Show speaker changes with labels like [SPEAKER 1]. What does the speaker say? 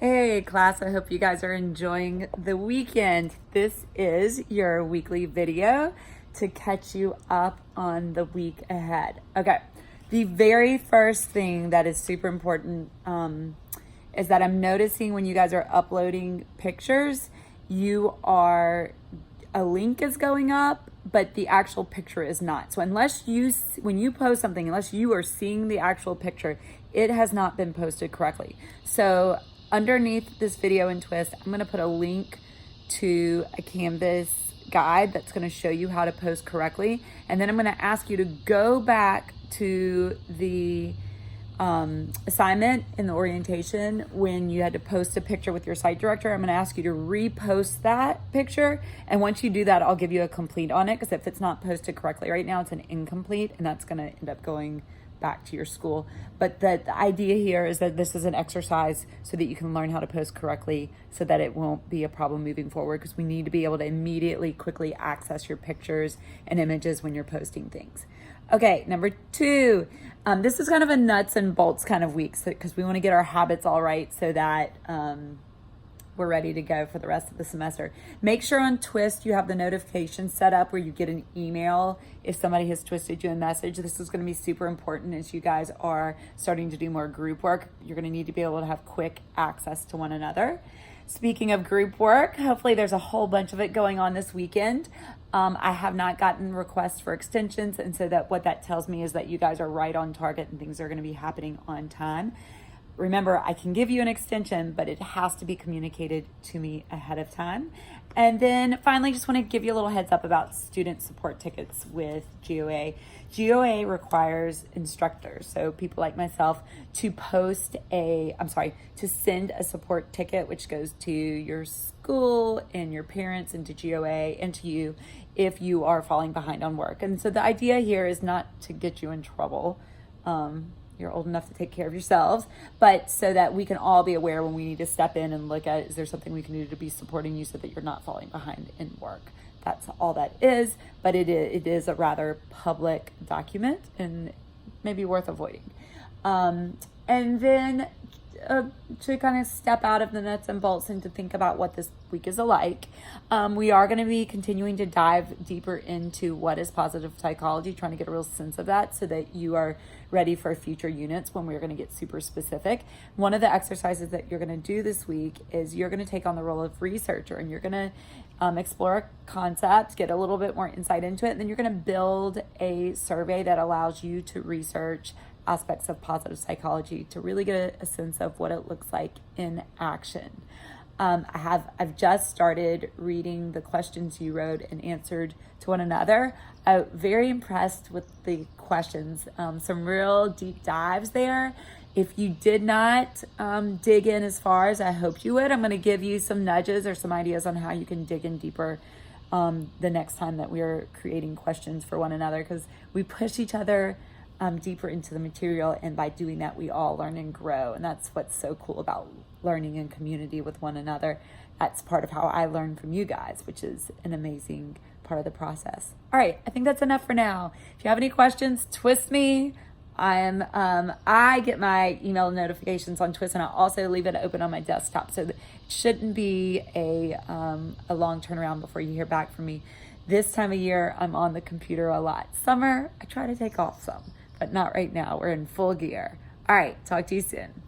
[SPEAKER 1] Hey class, I hope you guys are enjoying the weekend. This is your weekly video to catch you up on the week ahead. Okay, the very first thing that is super important is that I'm noticing when you guys are uploading pictures, a link is going up, but the actual picture is not. So when you post something, unless you are seeing the actual picture, it has not been posted correctly. So underneath this video in Twist, I'm going to put a link to a Canvas guide that's going to show you how to post correctly. And then I'm going to ask you to go back to the assignment in the orientation when you had to post a picture with your site director. I'm going to ask you to repost that picture. And once you do that, I'll give you a complete on it, because if it's not posted correctly right now, it's an incomplete, and that's going to end up going back to your school. But the idea here is that this is an exercise so that you can learn how to post correctly, so that it won't be a problem moving forward, because we need to be able to immediately, quickly access your pictures and images when you're posting things. Okay, number two, this is kind of a nuts and bolts kind of week, because we want to get our habits all right so that we're ready to go for the rest of the semester. Make sure on Twist you have the notification set up where you get an email if somebody has twisted you a message. This is going to be super important as you guys are starting to do more group work. You're going to need to be able to have quick access to one another. Speaking of group work, hopefully there's a whole bunch of it going on this weekend. I have not gotten requests for extensions, and so what that tells me is that you guys are right on target and things are going to be happening on time. Remember, I can give you an extension, but it has to be communicated to me ahead of time. And then finally, just want to give you a little heads up about student support tickets with GOA. GOA requires instructors, so people like myself, to send a support ticket, which goes to your school and your parents and to GOA and to you if you are falling behind on work. And so the idea here is not to get you in trouble. You're old enough to take care of yourselves, but so that we can all be aware when we need to step in and look at, is there something we can do to be supporting you so that you're not falling behind in work. That's all that is, but it is a rather public document and maybe worth avoiding. And then to kind of step out of the nuts and bolts and to think about what this week is like, we are going to be continuing to dive deeper into what is positive psychology, trying to get a real sense of that so that you are ready for future units when we're going to get super specific. One of the exercises that you're going to do this week is you're going to take on the role of researcher, and you're going to explore a concept, get a little bit more insight into it, and then you're going to build a survey that allows you to research aspects of positive psychology to really get a sense of what it looks like in action. I've just started reading the questions you wrote and answered to one another. I'm very impressed with the questions. Some real deep dives there. If you did not dig in as far as I hoped you would, I'm going to give you some nudges or some ideas on how you can dig in deeper the next time that we're creating questions for one another, because we push each other deeper into the material, and by doing that we all learn and grow, and that's what's so cool about learning in community with one another. That's part of how I learn from you guys, which is an amazing part of the process. All right, I think that's enough for now. If you have any questions, twist me. I get my email notifications on Twist, and I also leave it open on my desktop, so it shouldn't be a long turnaround before you hear back from me. This time of year, I'm on the computer a lot. Summer, I try to take off some, but not right now. We're in full gear. All right, talk to you soon.